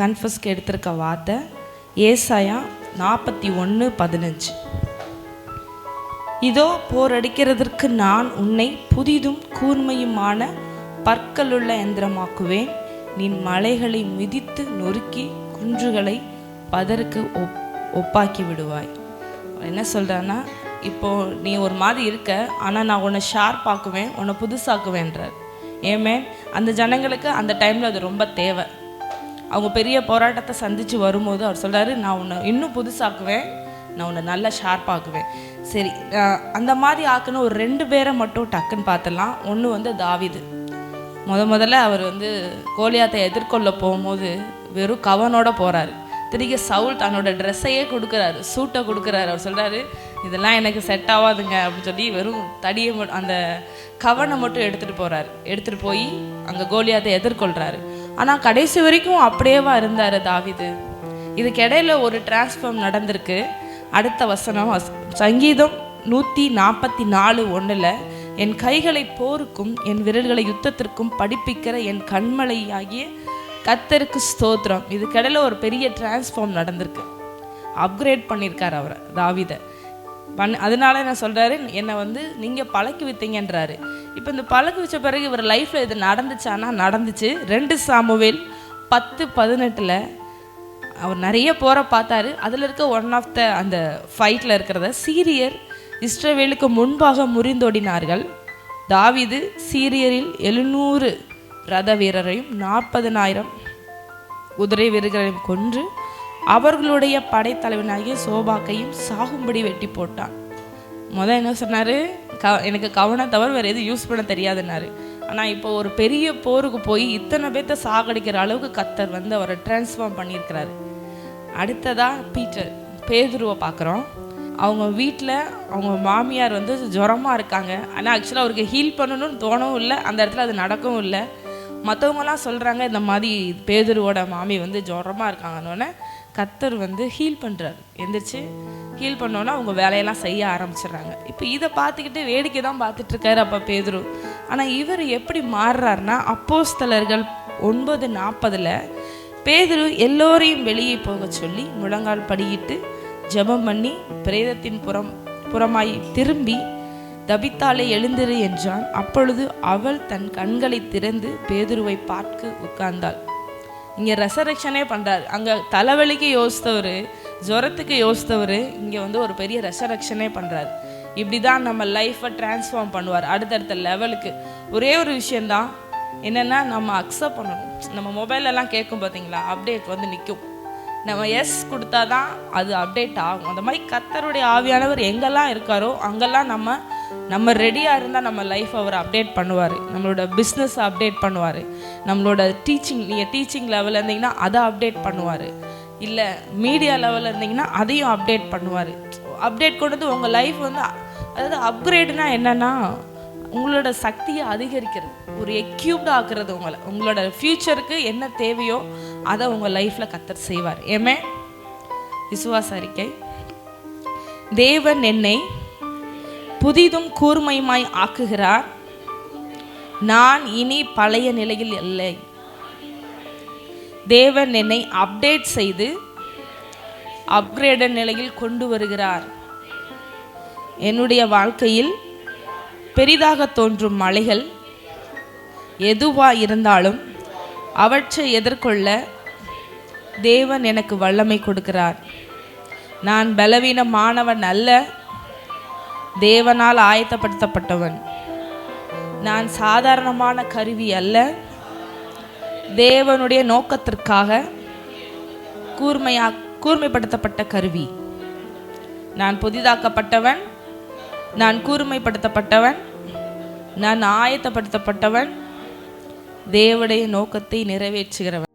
கன்ஃபஸ்க்கு எடுத்திருக்க வார்த்தை ஏசாயா 41:15. இதோ போரடிக்கிறதற்கு நான் உன்னை புதிதும் கூர்மையுமான பற்களுள்ள எந்திரமாக்குவேன். நீ மலைகளை மிதித்து நொறுக்கி குன்றுகளை பதருக்கு ஒப்பாக்கி விடுவாய். என்ன சொல்கிறான்னா, இப்போது நீ ஒரு மாதிரி இருக்க, ஆனால் நான் உன்னை ஷார்ப்பாக்குவேன், உன்னை புதுசாக்குவேன்றார். ஏமே அந்த ஜனங்களுக்கு அந்த டைமில் அது ரொம்ப தேவை. அவங்க பெரிய போராட்டத்தை சந்தித்து வரும்போது அவர் சொல்கிறாரு, நான் உன்னை இன்னும் புதுசாக்குவேன், நான் உன்னை நல்லா ஷார்ப்பாக்குவேன். சரி, அந்த மாதிரி ஆக்குன்னு ஒரு 2 பேரை மட்டும் டக்குன்னு பார்த்துடலாம். ஒன்று வந்து தாவீது. முதல்ல அவர் வந்து கோலியாத்தை எதிர்கொள்ள போகும்போது வெறும் கவனோட போகிறாரு. திரும்பி சவுல் தன்னோட ட்ரெஸ்ஸையே கொடுக்குறாரு, சூட்டை கொடுக்குறாரு. அவர் சொல்கிறாரு, இதெல்லாம் எனக்கு செட் ஆகாதுங்க அப்படின்னு சொல்லி வெறும் தடியை அந்த கவனை மட்டும் எடுத்துகிட்டு போகிறாரு. எடுத்துகிட்டு போய் அங்கே கோலியாத்தை எதிர்கொள்கிறாரு. ஆனால் கடைசி வரைக்கும் அப்படியேவா இருந்தார் தாவீது. இதுக்கு இடையில ஒரு டிரான்ஸ்ஃபார்ம் நடந்திருக்கு. அடுத்த வசனம் சங்கீதம் 144:1 என் கைகளை போருக்கும் என் விரல்களை யுத்தத்திற்கும் படிப்பிக்கிற என் கண்மலையாகிய கர்த்தருக்கு ஸ்தோத்திரம். இதுக்கிடையில ஒரு பெரிய டிரான்ஸ்ஃபார்ம் நடந்திருக்கு. அப்கிரேட் பண்ணியிருக்கார் அவர் தாவீதை. அதனால என்ன சொல்கிறாரு, என்னை வந்து நீங்கள் பழக்கி வித்தீங்கன்றாரு. இப்போ இந்த பழக்கி வச்ச பிறகு இவர் லைஃப்பில் இது நடந்துச்சானா நடந்துச்சு. 2 சாமுவேல் 10:18 அவர் நிறைய போரை பார்த்தாரு. அதில் இருக்க ஒன் ஆஃப் த அந்த ஃபைட்டில் இருக்கிறத சீரியர் இஸ்ரவேலுக்கு முன்பாக முறிந்தோடினார்கள். தாவீது சீரியரில் 700 ரத வீரரையும் 40,000 குதிரை வீரர்களையும் கொன்று அவர்களுடைய படைத்தலைவனாகிய சோபாக்கையும் சாகும்படி வெட்டி போட்டான். என்ன சொன்னார், எனக்கு கவனம் தவிர வேறு எதுவும் யூஸ் பண்ண தெரியாதுன்னாரு. ஆனால் இப்போ ஒரு பெரிய போருக்கு போய் இத்தனை பேர்த்த சாகடிக்கிற அளவுக்கு கர்த்தர் வந்து அவரை டிரான்ஸ்ஃபார்ம் பண்ணியிருக்கிறாரு. அடுத்ததாக பேதுருவை பார்க்குறோம். அவங்க வீட்டில் அவங்க மாமியார் வந்து ஜுரமாக இருக்காங்க. ஆனால் ஆக்சுவலாக அவருக்கு ஹீல் பண்ணணும்னு தோணவும் இல்லை, அந்த இடத்துல அது நடக்கவும் இல்லை. மற்றவங்களாம் சொல்கிறாங்க, இந்த மாதிரி பேதுருவோட மாமி வந்து ஜுரமாக இருக்காங்கன்னொன்னே கர்த்தர் வந்து ஹீல் பண்ணுறாரு. எந்திரிச்சு ஹீல் பண்ணோன்னா அவங்க வேலையெல்லாம் செய்ய ஆரம்பிச்சிடுறாங்க. இப்போ இதை பார்த்துக்கிட்டு வேடிக்கை தான் பார்த்துட்ருக்காரு அப்போ பேதுரு. ஆனால் இவர் எப்படி மாறுறாருனா, அப்போஸ்தலர்கள் 9:40 பேதுரு எல்லோரையும் வெளியே போக சொல்லி முழங்கால் படியிட்டு ஜெபம் பண்ணி பிரேதத்தின் புறமாய் திரும்பி தபித்தாலே எழுந்திரு என்றான். அப்பொழுது அவள் தன் கண்களை திறந்து பேதுருவை பார்க்க உட்கார்ந்தாள். இங்கே ரெசரக்ஷனே பண்ணுறாரு. அங்கே தலைவலிக்கு யோசித்தவர், ஜுரத்துக்கு யோசித்தவர், இங்கே வந்து ஒரு பெரிய ரெசரக்ஷனே பண்ணுறாரு. இப்படி தான் நம்ம லைஃப்பை டிரான்ஸ்ஃபார்ம் பண்ணுவார் அடுத்தடுத்த லெவலுக்கு. ஒரே ஒரு விஷயந்தான் என்னென்னா, நம்ம அக்செப்ட் பண்ணணும். நம்ம மொபைலெல்லாம் கேட்கும் பார்த்தீங்களா, அப்டேட் வந்து நிற்கும். நம்ம எஸ் கொடுத்தா தான் அது அப்டேட் ஆகும். அந்த மாதிரி கர்த்தருடைய ஆவியானவர் எங்கெல்லாம் இருக்காரோ அங்கெல்லாம் நம்ம ரெடியாக இருந்தால் நம்ம லைஃப் அவர் அப்டேட் பண்ணுவார். நம்மளோட பிஸ்னஸ் அப்டேட் பண்ணுவார். நம்மளோட நீங்கள் டீச்சிங் லெவலில் இருந்தீங்கன்னா அதை அப்டேட் பண்ணுவார். இல்லை மீடியா லெவலில் இருந்தீங்கன்னா அதையும் அப்டேட் பண்ணுவார். அப்டேட் கொண்டு உங்கள் லைஃப் வந்து, அதாவது அப்கிரேடுனா என்னென்னா, உங்களோட சக்தியை அதிகரிக்கிறது, ஒரு எக்யூப்ட் ஆக்குறது. உங்களோட ஃப்யூச்சருக்கு என்ன தேவையோ அதை உங்கள் லைஃப்பில் கர்த்தர் செய்வார். ஏமே விசுவாச அறிக்கை. தேவன் என்னை புதிதும் கூர்மையுமாய் ஆக்குகிறார். நான் இனி பழைய நிலையில் இல்லை. தேவன் என்னை அப்டேட் செய்து அப்கிரேடட் நிலையில் கொண்டு வருகிறார். என்னுடைய வாழ்க்கையில் பெரிதாக தோன்றும் மலைகள் எதுவாக இருந்தாலும் அவற்றை எதிர்கொள்ள தேவன் எனக்கு வல்லமை கொடுக்கிறார். நான் பலவீனமானவன் அல்ல, தேவனால் ஆயத்தப்படுத்தப்பட்டவன். நான் சாதாரணமான கருவி அல்ல, தேவனுடைய நோக்கத்திற்காக கூர்மைப்படுத்தப்பட்ட கருவி. நான் புதிதாக்கப்பட்டவன், நான் கூர்மைப்படுத்தப்பட்டவன், நான் ஆயத்தப்படுத்தப்பட்டவன், தேவனுடைய நோக்கத்தை நிறைவேற்றுகிறவன்.